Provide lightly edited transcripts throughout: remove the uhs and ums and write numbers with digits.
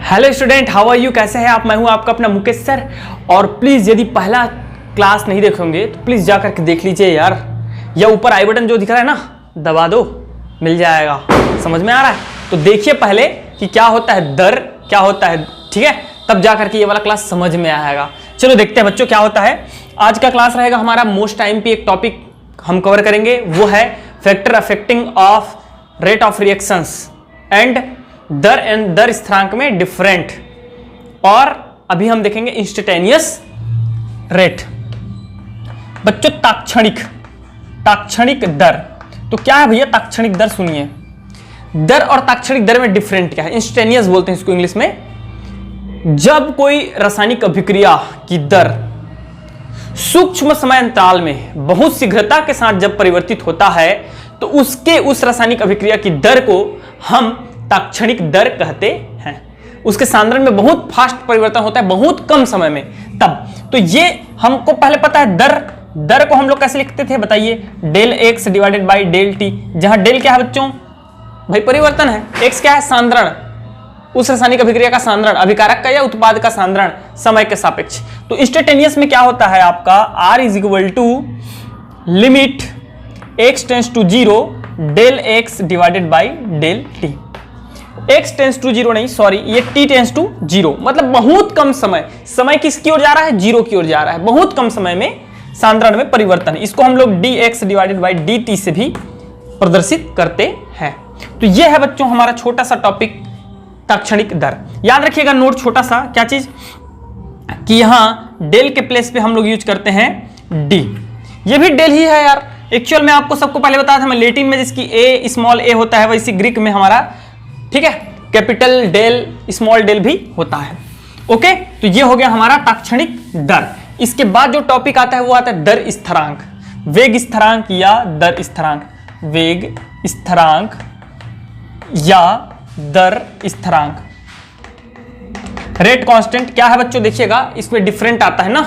Hello student, how are you? कैसे हैं आप? मैं हूं आपका अपना मुकेश सर। और प्लीज़ यदि पहला क्लास नहीं देखोगे तो प्लीज़ जा करके देख लीजिए यार। या ऊपर आई बटन जो दिख रहा है ना, दबा दो, मिल जाएगा। समझ में आ रहा है? तो देखिए पहले कि क्या होता है दर, क्या होता है, ठीक है? तब जा करके ये वाला क्लास समझ में आएगा। चलो देखते हैं बच्चों क्या होता है। आज का क्लास रहेगा हमारा मोस्ट टाइम पे एक टॉपिक हम कवर करेंगे, वो है factor affecting of rate of reactions and दर स्थिरांक में डिफरेंट। और अभी हम देखेंगे इंस्टेंटेनियस रेट। बच्चों ताक्षणिक दर, तो क्या है भैया ताक्षणिक दर? सुनिए, दर और ताक्षणिक दर में डिफरेंट क्या है? इंस्टेंटेनियस बोलते हैं इसको इंग्लिश में। जब कोई रासायनिक अभिक्रिया की दर सूक्ष्म समय अंतराल में बहुत शीघ्रता के साथ जब परिवर्तित होता है तो उस रासायनिक अभिक्रिया की दर को हम ताक्षणिक दर कहते हैं। उसके सांद्रण में बहुत फास्ट परिवर्तन होता है बहुत कम समय में तब। तो ये हमको पहले पता है दर को हम लोग कैसे लिखते थे बताइए? Del x divided by del t, जहां डेल क्या है बच्चों? भाई परिवर्तन है, एक्स क्या है? सांद्रण, उस रासायनिक अभिक्रिया का सांद्रण, अभिकारक का या उत्पाद का सांद्रण समय के सापेक्ष। तो इंस्टेंटेनियस में क्या होता है आपका? R is equal to limit x tends to zero del x divided by del t. x tends to zero नहीं, सॉरी, ये t टेंस टू जीरो, मतलब बहुत कम समय किसकी ओर जा रहा है? जीरो की ओर जा रहा है। बहुत कम समय में सांद्रण में परिवर्तन, इसको हम लोग dx डिवाइडेड बाई dt से भी प्रदर्शित करते हैं। तो ये है बच्चों हमारा छोटा सा टॉपिक ताक्षणिक दर। याद रखिएगा नोट छोटा सा, क्या चीज कि यहां डेल के प्लेस पे हम लोग यूज करते हैं d। ये भी डेल ही है यार। एक्चुअल में आपको सबको पहले बताया था मैं, लेटिन में जिसकी a स्मॉल a होता है वैसे ग्रीक में हमारा, ठीक है, कैपिटल डेल स्मॉल डेल भी होता है। ओके, तो ये हो गया हमारा ताक्षणिक दर। इसके बाद जो टॉपिक आता है वो आता है दर स्थिरांक, वेग स्थिरांक या दर स्थिरांक, वेग स्थिरांक या दर स्थिरांक। रेट कांस्टेंट क्या है बच्चों? देखिएगा इसमें डिफरेंट आता है ना।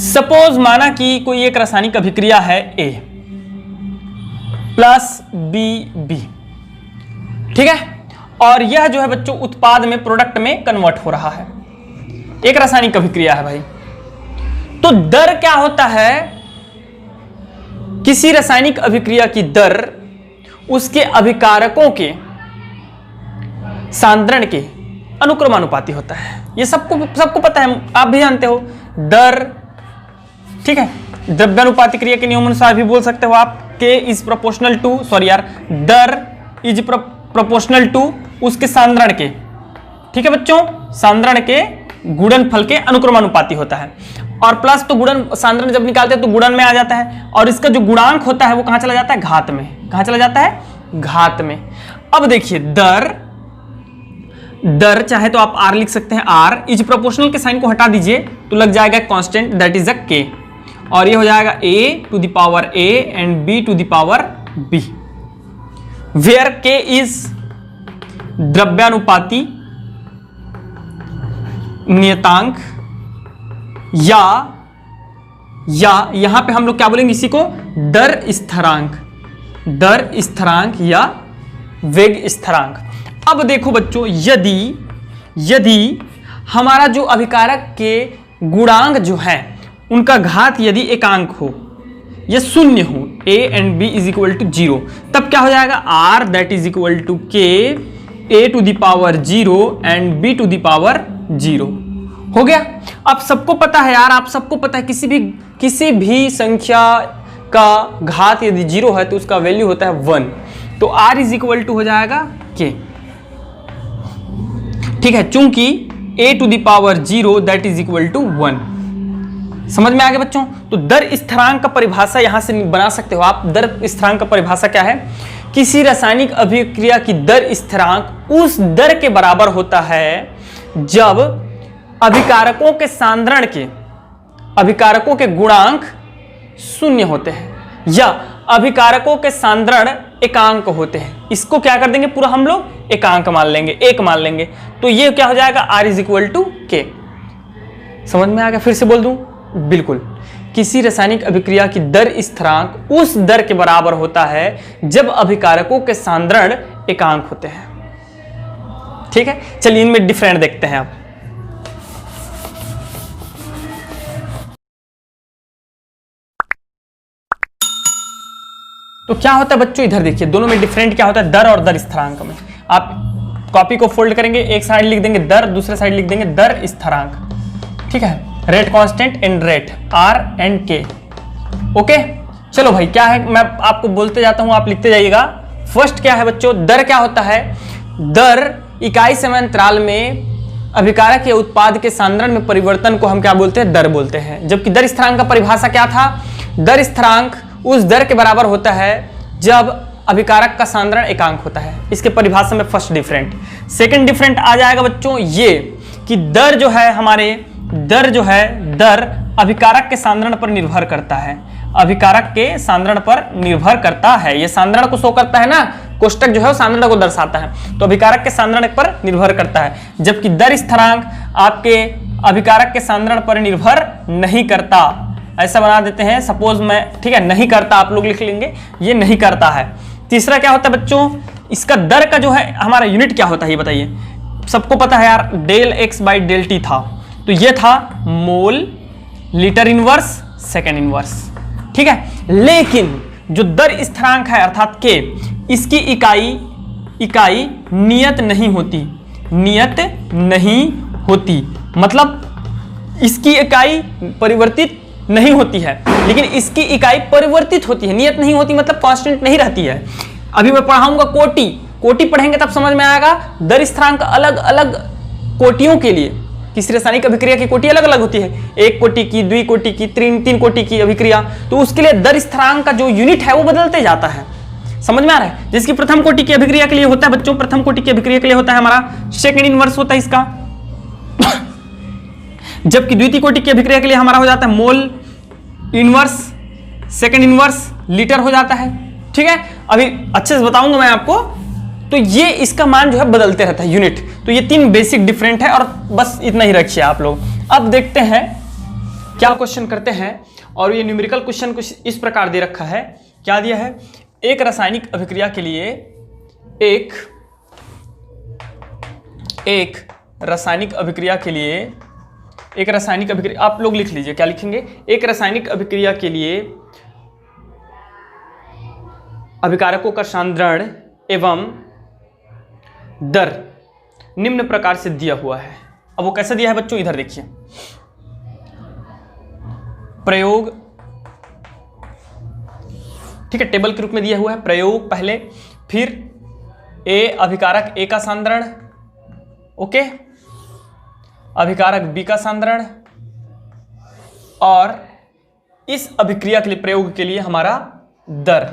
सपोज माना कि कोई एक रासायनिक अभिक्रिया है A प्लस बी, ठीक है, और यह जो है बच्चों उत्पाद में, प्रोडक्ट में कन्वर्ट हो रहा है। एक रासायनिक अभिक्रिया है भाई। तो दर क्या होता है? किसी रासायनिक अभिक्रिया की दर उसके अभिकारकों के सांद्रण के अनुक्रमानुपाती होता है। ये सबको पता है, आप भी जानते हो। दर, ठीक है, द्रव्यानुपाती क्रिया के नियम अनुसार भी बोल सकते हो आप, K is proportional to, sorry यार, दर इज प्रोपोर्शनल टू उसके सांद्रण के, ठीक है बच्चों, सांद्रण के गुणनफल के अनुक्रमानुपाती होता है। और प्लस तो गुणन, सांद्रण जब निकालते हैं तो गुणन में आ जाता है, और इसका जो गुणांक होता है वो कहां चला जाता है? घात में। कहां चला जाता है? घात में। अब देखिए दर चाहे तो आप R लिख सकते हैं, R इज प्रोपोर्शनल के साइन को हटा दीजिए तो लग जाएगा constant, that is a K, और ये हो जाएगा a to the power a and b to the power b, where k is द्रव्यानुपाती नियतांक या यहां पे हम लोग क्या बोलेंगे इसी को? दर स्थिरांक या वेग स्थिरांक। अब देखो बच्चों, यदि हमारा जो अभिकारक के गुणांक जो है उनका घात यदि एकांक हो या शून्य हो, a and b is equal to zero, तब क्या हो जाएगा? r that is equal to k a to the power zero and b to the power zero. हो गया। अब सबको पता है यार, आप सबको पता है किसी भी संख्या का घात यदि जीरो है तो उसका वैल्यू होता है 1, तो r इज इक्वल टू हो जाएगा k, ठीक है, चूंकि a to the power zero that is equal to 1। समझ में आ गया बच्चों? तो दर स्थिरांक का परिभाषा यहां से बना सकते हो आप। दर स्थिरांक का परिभाषा क्या है? किसी रासायनिक अभिक्रिया की दर स्थिरांक उस दर के बराबर होता है जब अभिकारकों के सांद्रण के, अभिकारकों के गुणांक शून्य होते हैं या अभिकारकों के सांद्रण एकांक होते हैं। इसको क्या कर देंगे? पूरा हम लोग एकांक मान लेंगे, एक मान लेंगे। तो ये क्या हो जाएगा? R is equal to K। समझ में आ गया? फिर से बोल दूं, बिल्कुल। किसी रासायनिक अभिक्रिया की दर स्थिरांक उस दर के बराबर होता है जब अभिकारकों के सांद्रण एकांक होते हैं। ठीक है, चलिए इनमें डिफरेंट देखते हैं आप। तो क्या होता है बच्चों, इधर देखिए दोनों में डिफरेंट क्या होता है, दर और दर स्थिरांक में। आप कॉपी को फोल्ड करेंगे, एक साइड लिख देंगे दर, दूसरे साइड लिख देंगे दर स्थिरांक। ठीक है, rate constant and rate R and K। Okay, चलो भाई क्या है, मैं आपको बोलते जाता हूं, आप लिखते जाइएगा। फर्स्ट क्या है बच्चों, दर क्या होता है, दर इकाई समय अंतराल में अभिकारक या उत्पाद के सांद्रण में परिवर्तन को हम क्या बोलते हैं, दर बोलते हैं। जबकि दर स्थिरांक का परिभाषा क्या था, दर स्थिरांक उस दर के बराबर होता है जब अभिकारक का सांद्रण एकांक होता है। इसके परिभाषा में फर्स्ट डिफरेंट। सेकंड डिफरेंट आ जाएगा बच्चों ये कि दर जो है हमारे, दर जो है, दर अभिकारक के सांद्रण पर निर्भर करता है, अभिकारक के सांद्रण पर निर्भर करता है। ये सांद्रण को शो करता है ना, कोष्टक जो है वो सांद्रण को दर्शाता है, तो अभिकारक के सांद्रण पर निर्भर करता है। जबकि दर स्थिरांक आपके अभिकारक के सांद्रण पर निर्भर नहीं करता। ऐसा बना देते हैं, सपोज मैं, ठीक है, नहीं करता, आप लोग लिख लेंगे, ये नहीं करता है। तीसरा क्या होता है बच्चों, इसका दर का जो है हमारा यूनिट क्या होता है ये बताइए। सबको पता है यार, del x by del t था, तो ये था mole litre inverse second inverse. ठीक है, लेकिन जो दर स्थिरांक है अर्थात के, इसकी इकाई नियत नहीं होती, नियत नहीं होती, मतलब इसकी इकाई परिवर्तित नहीं होती है, लेकिन इसकी इकाई परिवर्तित होती है। नियत नहीं होती मतलब कांस्टेंट नहीं रहती है। अभी मैं पढ़ाऊंगा कोटि, कोटि पढ़ेंगे तब समझ में आएगा। दर स्थिरांक अलग अलग कोटियों के लिए, किसी रासायनिक अभिक्रिया की कोटि अलग अलग होती है, एक कोटि की, द्वि कोटि की, तीन कोटि की अभिक्रिया, तो उसके लिए दर स्थिरांक का जो यूनिट है वो बदलते जाता है। समझ में आ रहा है। जिसकी प्रथम कोटि की अभिक्रिया के लिए होता है बच्चों, प्रथम कोटि की अभिक्रिया के लिए होता है हमारा सेकंड इनवर्स होता है इसका, जबकि द्वितीय कोटि की अभिक्रिया के लिए हमारा हो जाता है mole inverse second inverse litre हो जाता है। ठीक है, अभी अच्छे से बताऊंगा मैं आपको। तो ये इसका मान जो है बदलते रहता है यूनिट। तो ये तीन बेसिक डिफरेंट है और बस इतना ही रखिए आप लोग। अब देखते हैं क्या क्वेश्चन करते हैं। और ये न्यूमेरिकल क्वेश्चन कुछ इस प्रकार दे रखा है। क्या दिया है, एक रासायनिक अभिक्रिया के लिए एक रासायनिक अभिक्रिया के लिए, एक रासायनिक अभिक्रिया, आप लोग लिख लीजिए क्या लिखेंगे, एक रासायनिक अभिक्रिया के लिए अभिकारकों का सांद्रण एवं दर निम्न प्रकार से दिया हुआ है। अब वो कैसे दिया है बच्चों, इधर देखिए। प्रयोग, ठीक है, टेबल के रूप में दिया हुआ है। प्रयोग पहले, फिर ए अभिकारक ए का सांद्रण, ओके, अभिकारक बी का सांद्रण, और इस अभिक्रिया के लिए, प्रयोग के लिए हमारा दर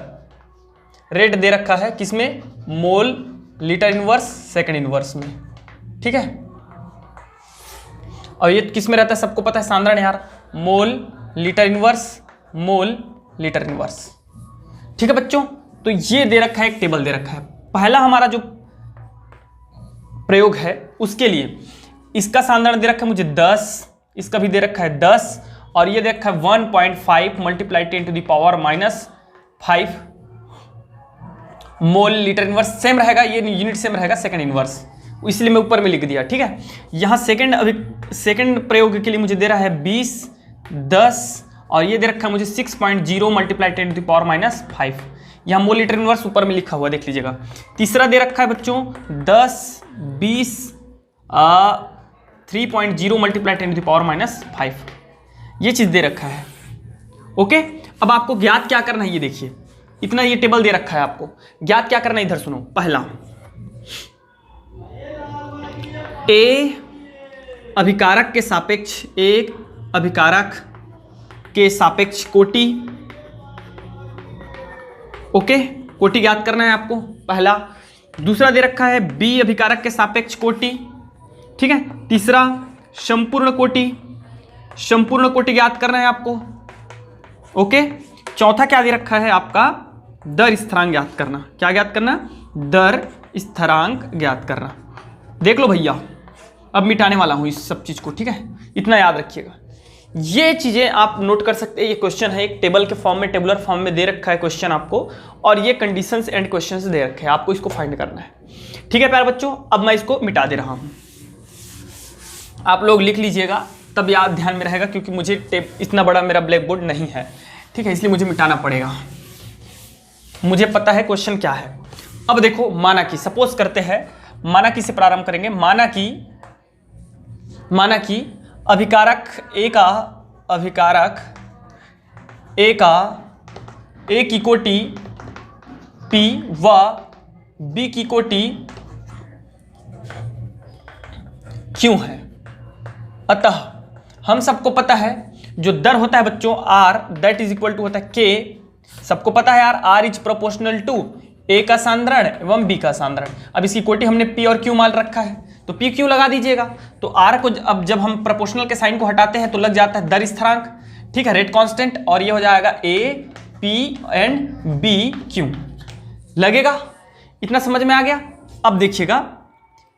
रेट दे रखा है किसमें, मोल लीटर इनवर्स सेकंड इनवर्स में। ठीक है, और ये किसमें रहता है सबको पता है, सांद्रण यार, मोल लीटर इनवर्स, मोल लीटर इनवर्स। ठीक है बच्चों, तो ये दे रखा है, एक टेबल दे रखा है। पहला हमारा जो प्रयोग है उसके लिए इसका सांद्रण दे रखा है मुझे 10, इसका भी दे रखा है 10, और ये दे रखा है 1.5 multiply 10 to the power -5 mole litre inverse. Same रहेगा, ये यूनिट सेम रहेगा सेकंड इनवर्स, इसलिए मैं ऊपर में लिख दिया। ठीक है, यहां सेकंड प्रयोग के लिए मुझे दे रहा है 20, 10, और ये दे रखा है मुझे 6.0 मल्टीप्लाई 10 टू द पावर -5। यहां मोल लीटर इनवर्स ऊपर में लिखा हुआ देख लीजिएगा। तीसरा दे रखा है बच्चों 10, 20, 3.0 मल्टीप्लाई 10 टू द पावर -5, ये चीज दे रखा है। ओके, अब आपको ज्ञात क्या करना है, ये देखिए, इतना ये टेबल दे रखा है, आपको ज्ञात क्या करना है, इधर सुनो। पहला, ए अभिकारक के सापेक्ष, एक अभिकारक के सापेक्ष कोटि, ओके, कोटि ज्ञात करना है आपको पहला। दूसरा दे रखा है बी अभिकारक के सापेक्ष कोटि, ठीक है। तीसरा संपूर्ण कोटि, संपूर्ण कोटि ज्ञात करना है आपको, ओके। चौथा क्या दे रखा है आपका, दर स्थिरांक ज्ञात करना। क्या ज्ञात करना, दर स्थिरांक ज्ञात करना। देख लो भैया, अब मिटाने वाला हूं इस सब चीज को, ठीक है, इतना याद रखिएगा। ये चीजें आप नोट कर सकते हैं। ये क्वेश्चन है एक टेबल के फॉर्म में, टेबुलर फॉर्म में दे रखा है क्वेश्चन आपको, और ये कंडीशंस एंड क्वेश्चंस दे रखे हैं, आपको इसको फाइंड करना है। ठीक है प्यारे बच्चों, अब मैं इसको मिटा दे रहा हूं, आप लोग लिख लीजिएगा तब याद ध्यान में रहेगा, क्योंकि मुझे इतना बड़ा मेरा ब्लैक बोर्ड नहीं है, ठीक है, इसलिए मुझे मिटाना पड़ेगा। मुझे पता है क्वेश्चन क्या है। अब देखो, माना कि सपोज करते हैं, माना कि से प्रारंभ करेंगे। माना कि अभिकारक ए की कोटि P व B की कोटि Q है। अतः हम सबको पता है जो दर होता है बच्चों R, that is equal to होता है K। सबको पता है यार, R is proportional to A का सांद्रण एवं B का सांद्रण। अब इसकी कोटि हमने P और Q मान रखा है, तो P Q लगा दीजिएगा। तो R को अब जब हम प्रोपोर्शनल के साइन को हटाते हैं तो लग जाता है दर स्थिरांक, ठीक है, रेट कांस्टेंट, और ये हो जाएगा A P and B Q लगेगा। इतना समझ में आ गया। अब देखिएगा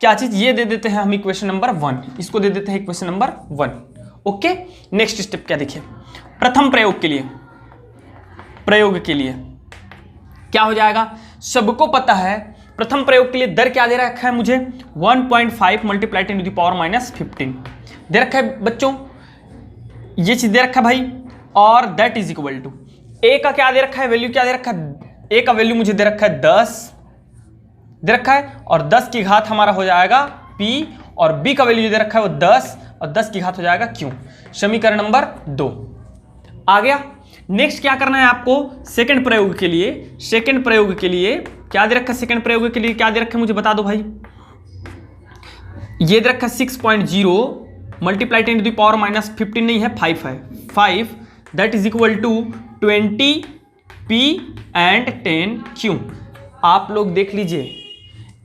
क्या चीज, ये दे देते हैं हम इक्वेशन नंबर 1, इसको दे देते हैं equation number 1। Okay, next step क्या देखिए, प्रथम प्रयोग के लिए क्या हो जाएगा, सबको पता है प्रथम प्रयोग के लिए दर क्या दे रखा है मुझे, 1.5 मल्टीप्लाई 10 टू द पावर -15 दे रखा है बच्चों, ये चीज दे रखा है भाई। और दैट इज इक्वल टू ए का क्या दे रखा है, वैल्यू क्या दे रखा है, ए का वैल्यू मुझे दे रखा है 10 दे रखा है, और 10 की घात हमारा हो जाएगा P, और B का वैल्यू दे रखा है वो 10, और 10 की घात हो जाएगा Q। समीकरण नंबर 2 आ गया। नेक्स्ट क्या करना है आपको, सेकंड प्रयोग के लिए क्या दे रखा है, सेकंड प्रयोग के लिए क्या दे रखा है मुझे बता दो भाई। ये दे रखा है 6.0 मल्टीप्लाई 10 टू द पावर -15 नहीं है, 5 है, 5 that is equal to 20 P and 10 Q। आप लोग देख लीजिए,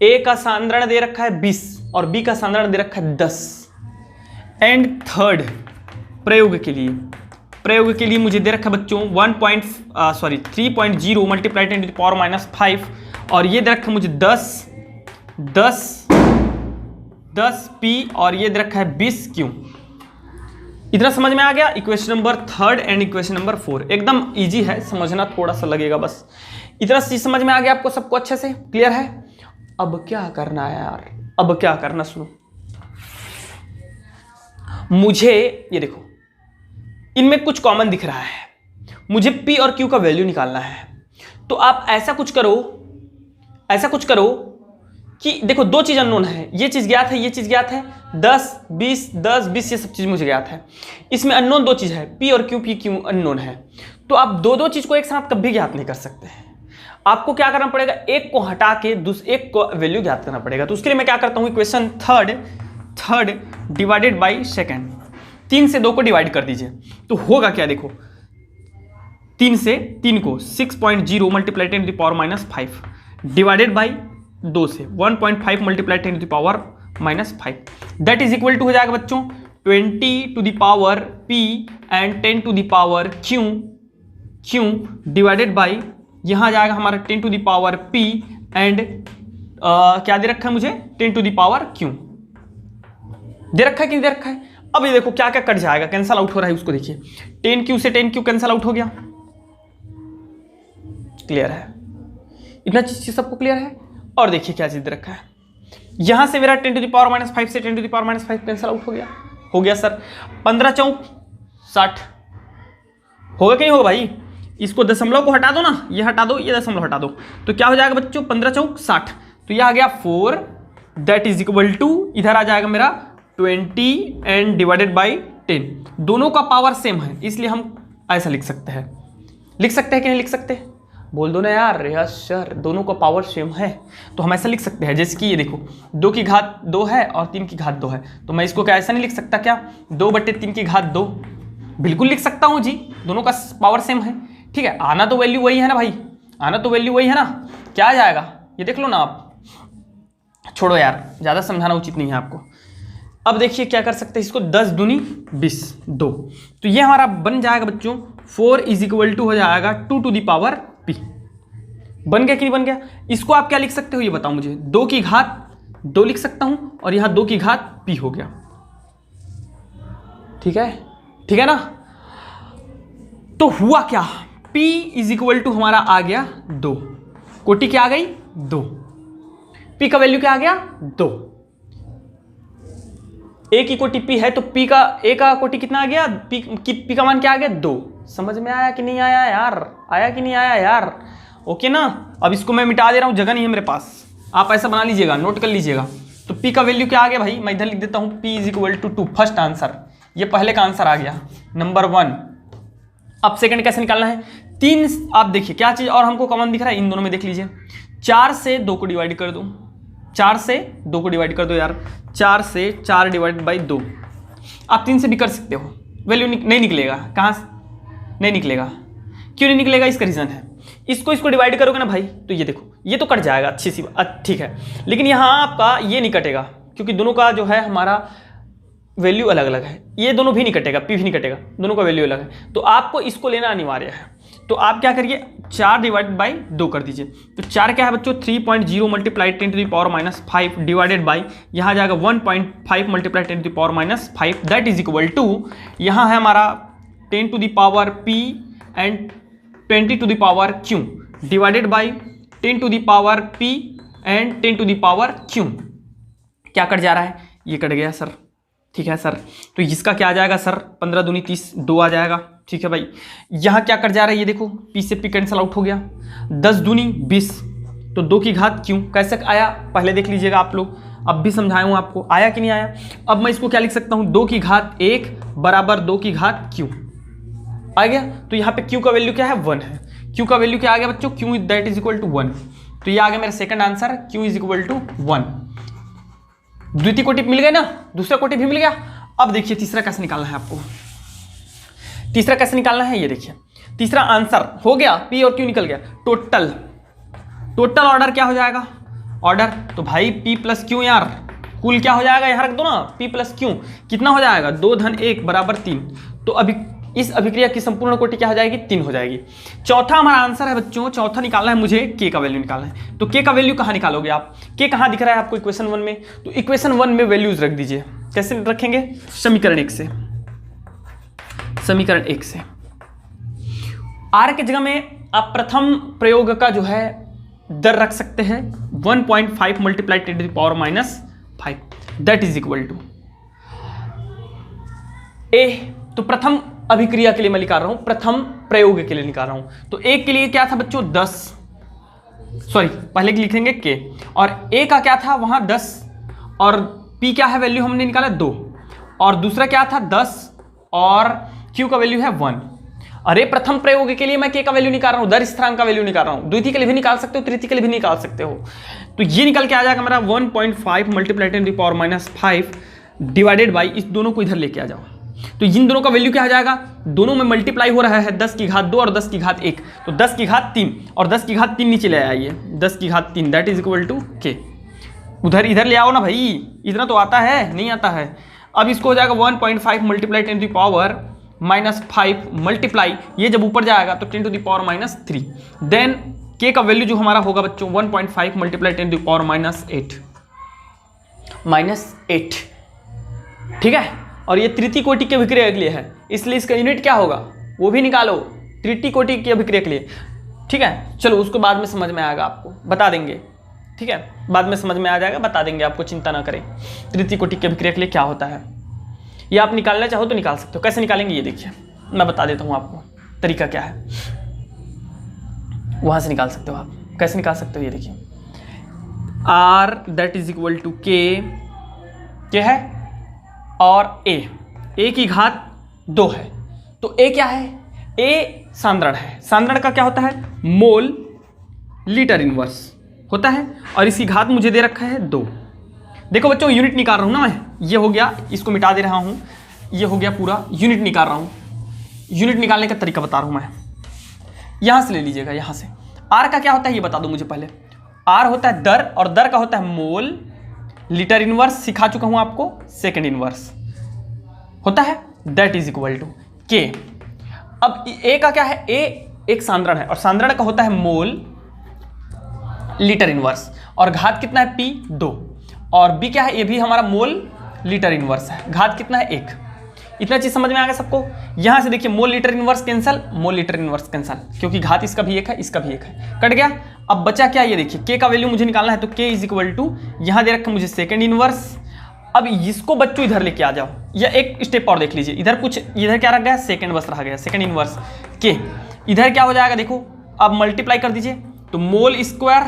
A का सांद्रण दे रखा है 20 और B का सांद्रण दे रखा है 10। एंड थर्ड प्रयोग के लिए मुझे दे रखा है बच्चों 3.0 मल्टीप्लाई 10 टू द पावर -5, और ये दे रखा है मुझे 10 P, और ये दे रखा है 20 Q। इतना समझ में आ गया। Equation number 3 and equation number 4 एकदम इजी है, समझना थोड़ा सा लगेगा बस। इतना चीज समझ में आ गया आपको, सबको अच्छे से क्लियर है। अब क्या करना है यार, अब क्या करना, सुनो, मुझे ये देखो, इनमें कुछ कॉमन दिख रहा है, मुझे P और Q का वैल्यू निकालना है। तो आप ऐसा कुछ करो कि देखो, दो चीज अननोन है, ये चीज ज्ञात है, ये चीज ज्ञात है, 10 20 ये सब चीज मुझे ज्ञात है। इसमें अननोन दो चीज है, P और Q, P Q अननोन है। तो आप दो चीज को एक साथ कभी ज्ञात नहीं कर सकते हैं। आपको क्या करना पड़ेगा, एक को हटा के एक को वैल्यू ज्ञात करना पड़ेगा। तो उसके लिए मैं क्या करता हूं, equation third divided by second, 3 से 2 को डिवाइड कर दीजिए, तो होगा क्या देखो, 3 से 3 को 6.0 multiply 10 to the power -5 divided by 2 से 1.5 multiply 10 to the power -5 that is equal to हो जाएगा बच्चों 20 to the power P and 10 to the power Q divided by, यहां जाएगा हमारा 10 to the power P and क्या दे रखा है मुझे, 10 टू द पावर Q दे रखा है कि नहीं दे रखा है। अब ये देखो क्या क्या कट जाएगा, कैंसल आउट हो रहा है, उसको देखिए, 10Q से 10Q कैंसल आउट हो गया। क्लियर है, इतना चीज सबको क्लियर है। और देखिए क्या चीज दे रखा है, यहां से मेरा 10 टू द पावर -5 से 10 to the power -5 cancel out हो गया सर। 15 चौक 60 होगा कि नहीं होगा भाई, इसको दशमलव को हटा दो ना, ये हटा दो, ये दशमलव हटा दो, तो क्या हो जाएगा बच्चों, 15 चौक 60, तो यह आ गया 4 दैट इज इक्वल टू, इधर आ जाएगा मेरा 20 एंड डिवाइडेड बाई 10। दोनों का पावर सेम है, इसलिए हम ऐसा लिख सकते हैं कि नहीं लिख सकते, बोल दो ना यार, यस सर, दोनों का पावर सेम है तो हम ऐसा लिख सकते हैं। जैसे कि ये देखो, 2 की घात 2 है और 3 की घात 2 है, तो मैं इसको क्या ऐसा नहीं लिख सकता क्या, 2/3 की घात 2, बिल्कुल लिख सकता हूं जी, दोनों का पावर सेम है। ठीक है, आना तो वैल्यू वही है ना भाई, आना तो वैल्यू वही है ना, क्या आ जाएगा ये देख लो ना आप, छोड़ो यार, ज़्यादा समझाना उचित नहीं है आपको। अब देखिए क्या कर सकते हैं इसको, 10 दूनी 20 2, तो ये हमारा बन जाएगा बच्चों 4 इज इक्वल टू हो जाएगा 2 टू द पावर P। बन गया कि नहीं बन गया। इसको आप क्या लिख सकते हो ये बताओ मुझे, 2 की घात 2 लिख सकता हूं और यहां 2 की घात P हो गया। ठीक है, ठीक है ना। तो हुआ क्या, P इज इक्वल टू हमारा आ गया 2, कोटि क्या आ गई 2, P का वैल्यू क्या आ गया 2, A की कोटि P है तो A का कोटि कितना आ गया, P का मान क्या आ गया 2। समझ में आया कि नहीं आया यार, आया कि नहीं आया यार, ओके ना। अब इसको मैं मिटा दे रहा हूं, जगह नहीं है मेरे पास, आप ऐसा बना लीजिएगा, नोट कर लीजिएगा। तो P का वैल्यू क्या आ गया भाई, मैं इधर लिख देता हूं, P is equal to 2, first answer, ये पहले का आंसर आ गया नंबर 1। अब सेकंड कैसे निकालना है, 3, आप देखिए क्या चीज और हमको कॉमन दिख रहा है इन दोनों में, देख लीजिए 4 से 2 को डिवाइड कर दो, 4 से 2 को डिवाइड कर दो यार, 4 से 4 डिवाइड बाई 2, आप 3 से भी कर सकते हो, वैल्यू नहीं निकलेगा, कहाँ नहीं निकलेगा, क्यों नहीं निकलेगा, इसका रीजन है, इसको डिवाइड करोगे ना भाई तो ये देखो ये तो कट जाएगा, अच्छी सी ठीक है, लेकिन यहाँ आपका ये नहीं कटेगा क्योंकि दोनों का जो है हमारा वैल्यू अलग अलग है, ये दोनों भी नहीं कटेगा, P भी नहीं कटेगा, दोनों का वैल्यू अलग है, तो आपको इसको लेना अनिवार्य है। तो आप क्या करिए 4 डिवाइड बाई 2 कर दीजिए, तो 4 क्या है बच्चों 3.0 multiply 10 to the power minus 5 divided by यहाँ जाएगा 1.5 multiply 10 to the power minus 5, that is equal to यहाँ है हमारा 10 to the power P and 20 to the power Q divided by 10 to the power P and 10 to the power Q। क्या cut जा रहा है, ये कट गया sir, ठीक है सर, तो इसका क्या आ जाएगा सर 15 दूनी 30, 2 आ जाएगा, ठीक है भाई। यहाँ क्या कट जा रहा है, ये देखो P से P कैंसिल आउट हो गया, 10 दूनी 20, तो 2 की घात क्यों कैसे आया पहले देख लीजिएगा आप लोग, अब भी समझाया हूँ आपको, आया कि नहीं आया। अब मैं इसको क्या लिख सकता हूँ 2 की घात 1 बराबर 2 की घात Q आ गया, तो यहाँ पे Q का वैल्यू क्या है 1 है, Q का वैल्यू क्या आ गया बच्चों, Q that is equal to 1, तो ये आ गया मेरा second answer, Q is equal to 1। द्वितीय कोटि मिल गया ना, दूसरा कोटि भी मिल गया। अब देखिए तीसरा कैसे निकालना है आपको, तीसरा कैसे निकालना है, ये देखिए तीसरा आंसर हो गया, P और Q निकल गया, टोटल ऑर्डर क्या हो जाएगा, ऑर्डर तो भाई P प्लस Q यार, कुल क्या हो जाएगा यहाँ रख दो ना, P प्लस Q कितना हो जाएगा 2 धन 1 बराबर 3, तो अभी इस अभिक्रिया की संपूर्ण कोटि क्या हो जाएगी 3 हो जाएगी। चौथा हमारा आंसर है बच्चों, चौथा निकालना है मुझे, K का वैल्यू निकालना है, तो K का वैल्यू कहाँ निकालोगे आप, K कहाँ दिख रहा है आपको इक्वेशन 1 में, तो इक्वेशन 1 में वैल्यूज रख दीजिए, कैसे रखेंगे, समीकरण 1 से, समीकरण 1 से R के जगह में आप प्रथम प्रयोग का जो है दर रख सकते हैं 1.5 multiply 10 to the power minus 5, that is equal to A, तो प्रथम अभिक्रिया के लिए मैं निकाल रहा हूं, प्रथम प्रयोग के लिए निकाल रहा हूं, तो A के लिए क्या था बच्चों 10, सॉरी पहले लिखेंगे K, और A का क्या था वहां 10, और P क्या है वैल्यू हमने निकाला 2, और दूसरा क्या था 10, और Q का वैल्यू है 1। अरे प्रथम प्रयोग के लिए मैं K का वैल्यू निकाल रहा हूं, दर स्थिरांक का वैल्यू निकाल रहा हूं, द्वितीय के लिए भी निकाल सकते हो, तृतीय के लिए भी निकाल सकते हो, तो ये निकल के आ जाएगा मेरा 1.5 multiply 10 to the power minus 5 divided by, इस दोनों को इधर लेके आ जाओ, तो इन दोनों का वैल्यू क्या आ जाएगा, दोनों में मल्टीप्लाई हो रहा है 10 की घात 2 और 10 की घात 1, तो 10 की घात 3 और 10 की घात 3 नीचे ले आइए, 10 की घात 3 that is equal to K, उधर इधर ले आओ ना भाई, इतना तो आता है नहीं आता है। अब इसको हो जाएगा 1.5 multiply 10 to the power minus 5 multiply, ये जब ऊपर जाएगा तो 10 to the power minus 3, then K का वैल्यू जो हमारा होगा बच्चों 1.5 multiply 10 to the power minus 8, ठीक है, और ये तृतीय कोटि के अभिक्रिया के लिए है, इसलिए इसका यूनिट क्या होगा वो भी निकालो, तृतीय कोटि की अभिक्रिया के लिए, ठीक है। चलो उसको बाद में समझ में आएगा, आपको बता देंगे, ठीक है, बाद में समझ में आ जाएगा, बता देंगे आपको, चिंता ना करें, तृतीय कोटि की अभिक्रिया के लिए क्या होता है, ये आप निकालना चाहो तो निकाल सकते हो, कैसे निकालेंगे ये देखिए, मैं बता देता हूँ आपको तरीका क्या है, वहां से निकाल सकते हो आप, कैसे निकाल सकते हो ये देखिए, R that is equal to K क्या है, और A की घात 2 है, तो A क्या है, A सांद्रण है, सांद्रण का क्या होता है मोल लीटर इनवर्स होता है, और इसकी घात मुझे दे रखा है 2। देखो बच्चों यूनिट निकाल रहा हूं ना मैं, ये हो गया, इसको मिटा दे रहा हूं, ये हो गया पूरा यूनिट निकाल रहा हूं, यूनिट निकालने का तरीका बता रहा हूं मैं, यहां से ले लीजिएगा, यहां से R का क्या होता है ये बता दो मुझे पहले, R होता है दर, और दर का होता है मोल लीटर इनवर्स, सिखा चुका हूं आपको, सेकंड इनवर्स होता है, that is equal to K। अब A का क्या है, A एक सांद्रण है, और सांद्रण का होता है मोल लीटर इनवर्स, और घात कितना है P 2, और B क्या है, ये भी हमारा मोल लीटर इनवर्स है, घात कितना है 1, इतना चीज समझ में आ गया सबको। यहां से देखिए मोल लीटर इनवर्स कैंसल, मोल लीटर इनवर्स कैंसल, क्योंकि घात इसका भी एक है, इसका भी एक है, कट गया। अब बचा क्या, ये देखिए k का वैल्यू मुझे निकालना है, तो k इज इक्वल टू यहां दे रखा मुझे सेकंड इनवर्स। अब इसको बच्चों इधर लेके आ जाओ, या एक स्टेप और देख लीजिए, इधर क्या रख गया, सेकंड बस रह गया, सेकंड इनवर्स k। इधर क्या हो जाएगा देखो, अब मल्टीप्लाई कर दीजिए, तो मोल स्क्वायर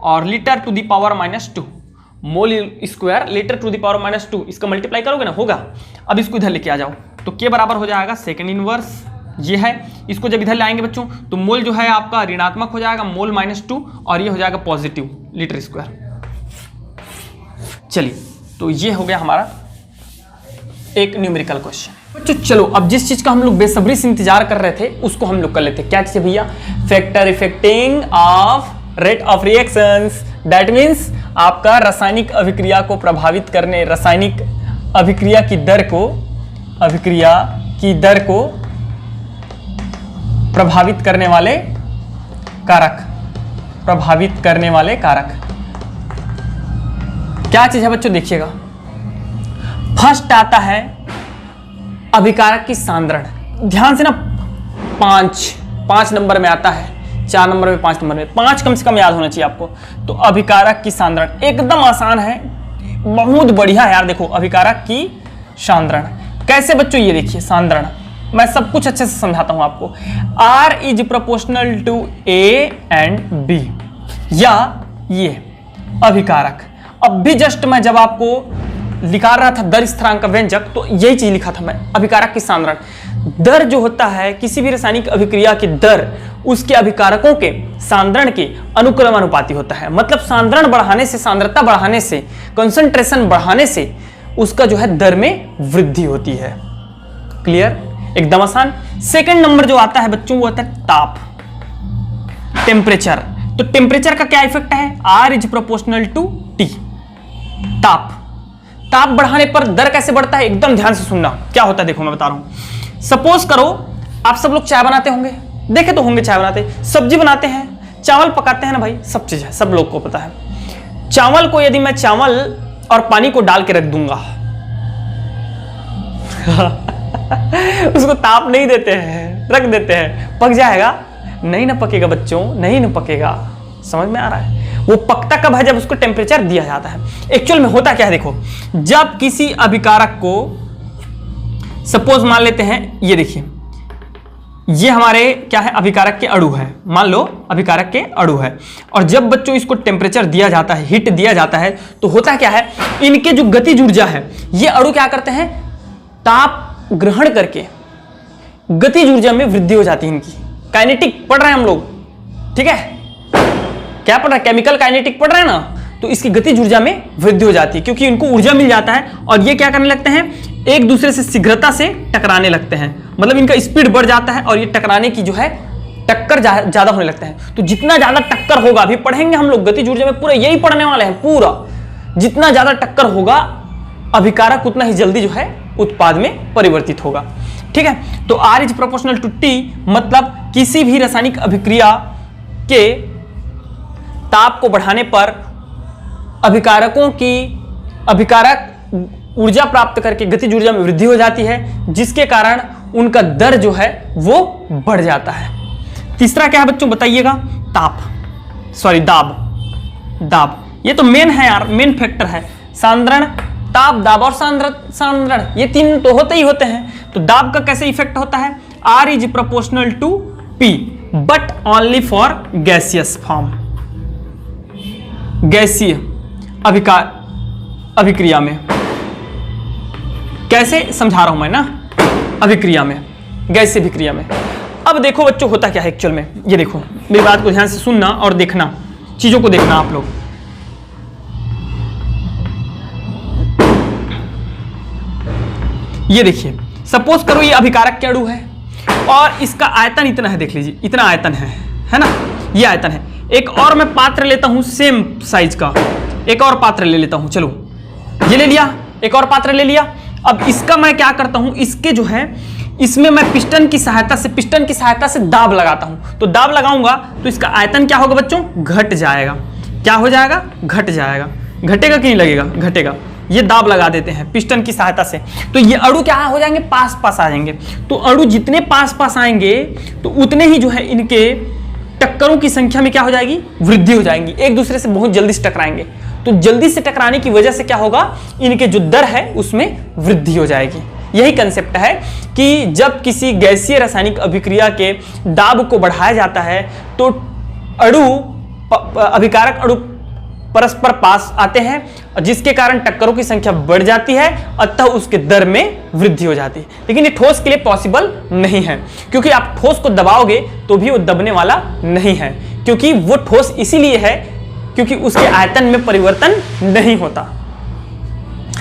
और litre to the power -2, mole square litre to the power -2, इसका मल्टीप्लाई करोगे ना, होगा। अब इसको इधर लेके आ जाओ, तो k बराबर हो जाएगा सेकंड इनवर्स, ये है। इसको जब इधर लाएंगे बच्चों, तो मोल जो है आपका ऋणात्मक हो जाएगा, मोल -2, और ये हो जाएगा पॉजिटिव लीटर स्क्वायर। चलिए, तो ये हो गया हमारा एक न्यूमेरिकल क्वेश्चन। बच्चों चलो, अब जिस चीज का हम लोग बेसब्री से इंतजार कर रहे थे उसको हम लोग कर लेते हैं। क्या चीज भैया, factor effecting of rate of reactions, that means आपका रासायनिक अभिक्रिया को प्रभावित करने, रासायनिक अभिक्रिया की दर को प्रभावित करने वाले कारक, क्या चीज है बच्चों, देखिएगा। फर्स्ट आता है अभिकारक की सांद्रण, ध्यान से ना, 5 नंबर में आता है, 4 नंबर में, 5 नंबर में, 5 कम से कम याद होना चाहिए आपको। तो अभिकारक की सांद्रण एकदम आसान है, बहुत बढ़िया है यार। देखो अभिकारक की सांद्रण कैसे बच्चों, ये देखिए सांद्रण, मैं सब कुछ अच्छे से समझाता हूं आपको। R is proportional to A and B, या ये अभिकारक। अब भी जस्ट मैं जब आपको लिखा रहा था दर स्थिरांक का व्यंजक, तो यही चीज लिखा था मैं, अभिकारक की सांद्रण। दर जो होता है किसी भी रासायनिक अभिक्रिया की दर, उसके अभिकारकों के सांद्रण के अनुक्रमानुपाती होता है। मतलब सांद्रण बढ़ाने से, सांद्रता बढ़ाने से, कंसंट्रेशन बढ़ाने से उसका जो है दर में वृद्धि होती है। क्लियर, एकदम आसान। सेकंड नंबर जो आता है बच्चों वो होता है ताप, टेम्परेचर। तो टेम्परेचर का क्या इफेक्ट है, R is proportional to T। ताप बढ़ाने पर दर कैसे बढ़ता है, एकदम ध्यान से सुनना। क्या होता है देखो मैं बता रहा हूं। सपोज करो आप सब लोग चाय बनाते होंगे, देखे तो होंगे चाय बनाते, सब्जी बनाते हैं, चावल पकाते हैं ना भाई, सब चीज है, सब लोग को पता है। चावल को यदि मैं चावल और पानी को डाल के रख दूंगा उसको ताप नहीं देते हैं, रख देते हैं, पक जाएगा? नहीं ना पकेगा बच्चों, नहीं ना पकेगा। समझ में आ रहा है? वो पकता कब है, जब उसको टेम्परेचर दिया जाता है। एक्चुअल में होता क्या है देखो, जब किसी अभिकारक को, सपोज मान लेते हैं, ये देखिए ये हमारे क्या है, अभिकारक के अणु है, मान लो अभिकारक के अणु है, और जब बच्चों इसको टेम्परेचर दिया जाता है, हीट दिया जाता है, तो होता क्या है, इनके जो गतिज ऊर्जा है, ये अणु क्या करते हैं, ताप ग्रहण करके गतिज ऊर्जा में वृद्धि हो जाती है इनकी। काइनेटिक पढ़ रहे हैं हम लोग, ठीक है, क्या पढ़ रहे हैं, केमिकल काइनेटिक पढ़ रहे हैं ना, तो इसकी गतिज ऊर्जा में वृद्धि हो जाती है, क्योंकि इनको ऊर्जा मिल जाता है, और ये क्या करने लगते हैं, एक दूसरे से शीघ्रता से टकराने लगते हैं। मतलब इनका स्पीड बढ़ जाता है, और ये टकराने की जो है टक्कर ज्यादा होने लगता है। तो जितना ज्यादा टक्कर होगा, अभी पढ़ेंगे हम लोग गतिज ऊर्जा में, पूरा यही पढ़ने वाले हैं पूरा, जितना ज्यादा टक्कर होगा अभिकारक उतना ही जल्दी जो है उत्पाद में परिवर्तित होगा। ठीक है, तो R is proportional to T, मतलब किसी भी रासायनिक अभिक्रिया के ताप को बढ़ाने पर अभिकारक ऊर्जा प्राप्त करके गतिज ऊर्जा में वृद्धि हो जाती है, जिसके कारण उनका दर जो है वो बढ़ जाता है। तीसरा क्या है बच्चों बताइएगा, दाब। ये तो मेन है यार, मेन फैक्टर है। सांद्रण, ताप, दाब और सांद्रण, ये तीन तो होते ही होते हैं। तो दाब का कैसे इफेक्ट होता है, R is proportional to P but only for gaseous form, गैसीय अभिक्रिया में। कैसे समझा रहा हूं मैं ना, अभिक्रिया में, गैसीय अभिक्रिया में। अब देखो बच्चों होता क्या है एक्चुअल में, ये देखो मेरी बात को ध्यान से सुनना और देखना, चीजों को देखना आप लोग। ये देखिए, सपोज करो ये अभिकारक के अणु है और इसका आयतन इतना है, देख लीजिए इतना आयतन है ना, ये आयतन है। एक और मैं पात्र लेता हूं सेम साइज का, एक और पात्र ले लेता हूं, चलो ये ले लिया, एक और पात्र ले लिया। अब इसका मैं क्या करता हूं, इसके जो है इसमें मैं पिस्टन की सहायता से दाब लगाता हूं। तो दाब लगाऊंगा तो इसका आयतन क्या होगा बच्चों, घट जाएगा। क्या हो जाएगा, घट जाएगा। घटेगा कि नहीं लगेगा, घटेगा। ये दाब लगा देते हैं पिस्टन की सहायता से, तो ये अणु क्या हो जाएंगे, पास पास आ जाएंगे। तो अणु जितने पास पास आएंगे तो उतने ही जो है इनके टक्करों की संख्या में क्या हो जाएगी, वृद्धि हो जाएंगी, एक दूसरे से बहुत जल्दी से टकराएंगे। तो जल्दी से टकराने की वजह से क्या होगा, इनके जो दर है उसमें वृद्धि हो जाएगी। यही कंसेप्ट है कि जब किसी गैसीय रासायनिक अभिक्रिया के दाब को बढ़ाया जाता है तो अभिकारक अणु परस्पर पास आते हैं, जिसके कारण टक्करों की संख्या बढ़ जाती है, अतः उसके दर में वृद्धि हो जाती है। लेकिन ये ठोस के लिए पॉसिबल नहीं है, क्योंकि आप ठोस को दबाओगे तो भी वो दबने वाला नहीं है, क्योंकि वो ठोस इसीलिए है क्योंकि उसके आयतन में परिवर्तन नहीं होता।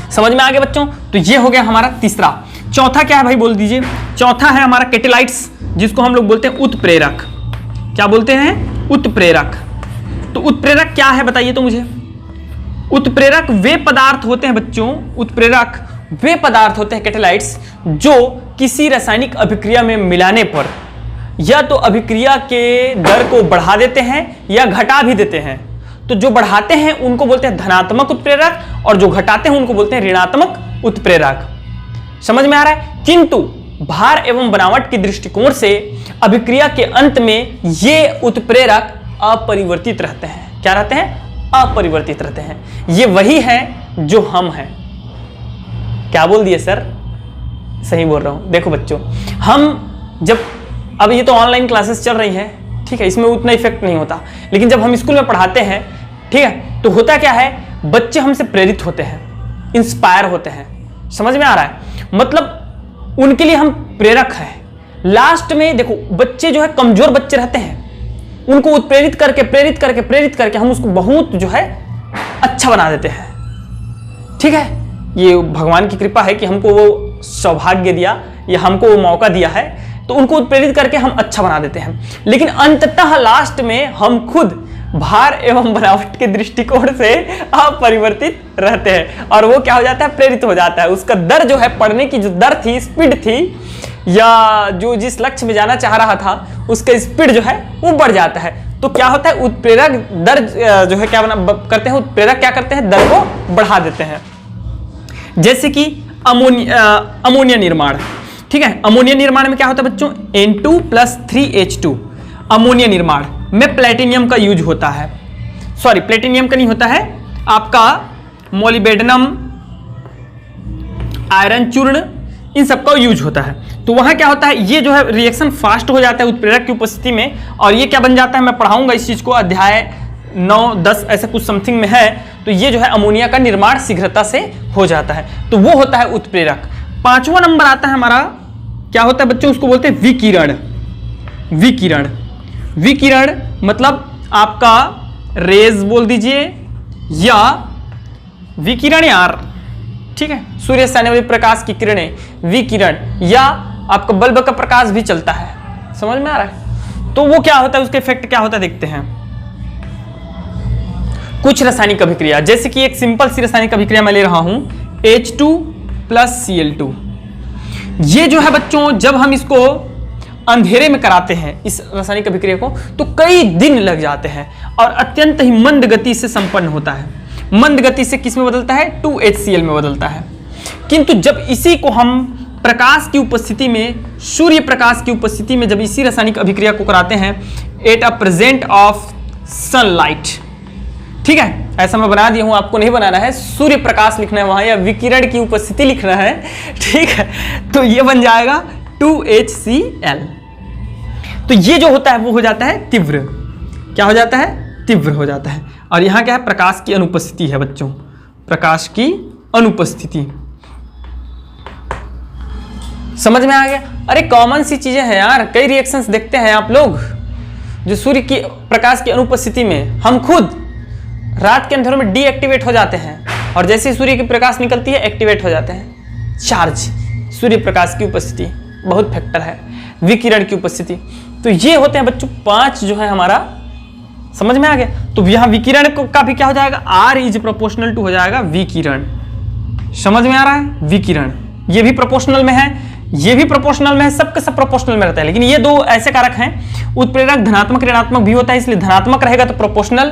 समझ में आ गया बच्चों? तो ये हो गया हमारा तीसरा। चौथा क्या है भाई, बोल दीजिए। चौथा है हमारा कैटालाइट्स, जिसको हम लोग बोलते हैं उत्प्रेरक। क्या बोलते हैं? उत्प्रेरक। तो उत्प्रेरक क्या है बताइए तो मुझे। उत्प्रेरक वे पदार्थ होते हैं बच्चों, उत्प्रेरक वे पदार्थ होते हैं कैटालाइट्स, जो किसी रासायनिक अभिक्रिया में मिलाने पर या तो अभिक्रिया के दर को बढ़ा देते हैं या घटा भी देते हैं। तो जो बढ़ाते हैं उनको बोलते हैं धनात्मक उत्प्रेरक और जो घटाते हैं उनको बोलते हैं ऋणात्मक उत्प्रेरक। समझ में आ रहा है? किंतु भार एवं बनावट के दृष्टिकोण से अभिक्रिया के अंत में ये उत्प्रेरक अपरिवर्तित रहते हैं। क्या रहते हैं? अपरिवर्तित रहते हैं। ये वही है जो हम हैं। क्या बोल दिए सर? सही बोल रहा हूं। देखो बच्चों, हम जब, अब ये तो ऑनलाइन क्लासेस चल रही हैं, ठीक है, इसमें उतना इफेक्ट नहीं होता, लेकिन जब हम स्कूल में पढ़ाते हैं, ठीक है, तो होता क्या है, बच्चे हमसे प्रेरित होते हैं, इंस्पायर होते हैं। समझ में आ रहा है? मतलब उनके लिए हम प्रेरक हैं। लास्ट में देखो, बच्चे जो है कमजोर बच्चे रहते हैं, उनको उत्प्रेरित करके प्रेरित करके प्रेरित करके हम उसको बहुत जो है अच्छा बना देते हैं। ठीक है, ये भगवान की कृपा है कि हमको वो सौभाग्य दिया या हमको वो मौका दिया है, तो उनको उत्प्रेरित करके हम अच्छा बना देते हैं। लेकिन अंततः लास्ट में हम खुद भार एवं बनावट के दृष्टिकोण से अपरिवर्तित रहते हैं और वो क्या हो जाता है, प्रेरित हो जाता है। उसका दर जो है, पढ़ने की जो दर थी, स्पीड थी, या जो जिस लक्ष्य में जाना चाह रहा था उसका स्पीड जो है वो बढ़ जाता है। तो क्या होता है, उत्प्रेरक दर जो है क्या करते हैं, उत्प्रेरक क्या करते हैं, दर को बढ़ा देते हैं। जैसे कि अमोनिया निर्माण। ठीक है, अमोनिया निर्माण में क्या होता है बच्चों, N2+3H2 अमोनिया निर्माण में प्लेटिनियम का यूज होता है। सॉरी, प्लेटिनियम का नहीं होता है, आपका मोलिबेडनम, आयरन चूर्ण, इन सब का यूज होता है। तो वहां क्या होता है, ये जो है रिएक्शन फास्ट हो जाता है उत्प्रेरक की उपस्थिति में, और ये क्या बन जाता है, मैं पढ़ाऊंगा इस चीज को, अध्याय 9-10 ऐसा कुछ समथिंग में है। तो ये जो है अमोनिया का निर्माण शीघ्रता से हो जाता है, तो वो होता है उत्प्रेरक। 5वां नंबर आता है हमारा, क्या होता है बच्चों, उसको बोलते हैं विकिरण। विकिरण, विकिरण मतलब आपका रेज बोल दीजिए या विकिरण यार, ठीक है, सूर्य से आने वाली प्रकाश की किरणें, विकिरण, या आपका बल्ब का प्रकाश भी चलता है। समझ में आ रहा है? तो वो क्या होता है, उसका इफेक्ट क्या होता है देखते हैं। कुछ रासायनिक अभिक्रिया, जैसे कि एक सिंपल सी रासायनिक अभिक्रिया मैं ले रहा हूं, H2+Cl2। ये जो है बच्चों, जब हम इसको अंधेरे में कराते हैं इस रासायनिक अभिक्रिया को, तो कई दिन लग जाते हैं और अत्यंत ही मंद गति से संपन्न होता है। मंद गति से किस में बदलता है, 2HCl में बदलता है। किंतु जब इसी को हम प्रकाश की उपस्थिति में, सूर्य प्रकाश की उपस्थिति में जब इसी रासायनिक अभिक्रिया को कराते हैं, at a present of sunlight, ठीक है, ऐसा मैं बना दिया हूं, आपको नहीं बनाना है, सूर्य प्रकाश लिखना है वहां या विकिरण की उपस्थिति लिखना है, ठीक है, तो ये बन जाएगा 2HCl। तो ये जो होता है वो हो जाता है तीव्र। क्या हो जाता है, तीव्र हो जाता है। और यहां क्या है, प्रकाश की अनुपस्थिति है बच्चों, प्रकाश की अनुपस्थिति। समझ में आ गया? अरे कॉमन सी चीजें हैं यार, कई रिएक्शंस देखते हैं आप लोग जो सूर्य की प्रकाश की अनुपस्थिति में हम खुद रात के अंधेरों में डीएक्टिवेट हो जाते हैं और जैसे ही सूर्य की प्रकाश निकलती है एक्टिवेट हो जाते हैं। चार्ज, सूर्य प्रकाश की उपस्थिति बहुत फैक्टर है, विकिरण की उपस्थिति। तो ये होते हैं बच्चों 5 जो है हमारा, समझ में आ गया? तो यहाँ विकिरण का भी क्या हो जाएगा, R इज प्रोपोर्शनल टू हो जाएगा विकिरण। समझ में आ रहा है? विकिरण ये भी प्रोपोर्शनल में है, ये भी प्रोपोर्शनल में है, सबके सब प्रोपोर्शनल में रहता है। लेकिन ये दो ऐसे कारक हैं, उत्प्रेरक धनात्मक ऋणात्मक भी होता है, इसलिए धनात्मक रहेगा तो प्रोपोर्शनल,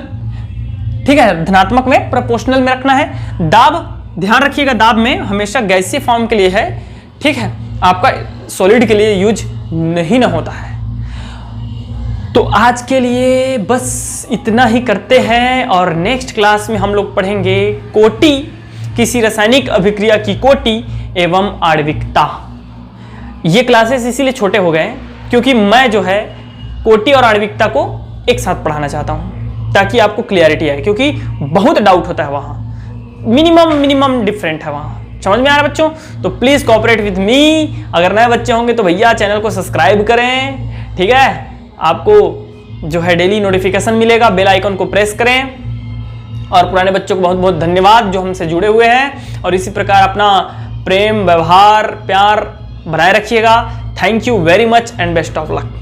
ठीक है, धनात्मक में प्रोपोर्शनल में रखना है। दाब ध्यान रखिएगा दाब में हमेशा गैसीय फॉर्म के लिए है, ठीक है, आपका सॉलिड के लिए यूज नहीं ना होता है। तो आज के लिए बस इतना ही करते हैं और नेक्स्ट क्लास में हम लोग पढ़ेंगे कोटि, किसी रासायनिक अभिक्रिया की कोटि एवं आणविकता। ये क्लासेस इसीलिए छोटे हो गए क्योंकि मैं जो है कोटि और आणविकता को एक साथ पढ़ाना चाहता हूं ताकि आपको क्लियरिटी आए, क्योंकि बहुत डाउट होता है वहां, मिनिमम डिफरेंट है वहां। समझ में आ रहा है बच्चों? तो प्लीज कोऑपरेट विद मी। अगर नए बच्चे होंगे तो भैया चैनल को सब्सक्राइब करें, ठीक है, आपको जो है डेली नोटिफिकेशन मिलेगा, बेल आइकन को प्रेस करें। और पुराने बच्चों को बहुत बहुत धन्यवाद जो हमसे जुड़े हुए हैं, और इसी प्रकार अपना प्रेम, व्यवहार, प्यार बनाए रखिएगा। Thank you very much and best of luck.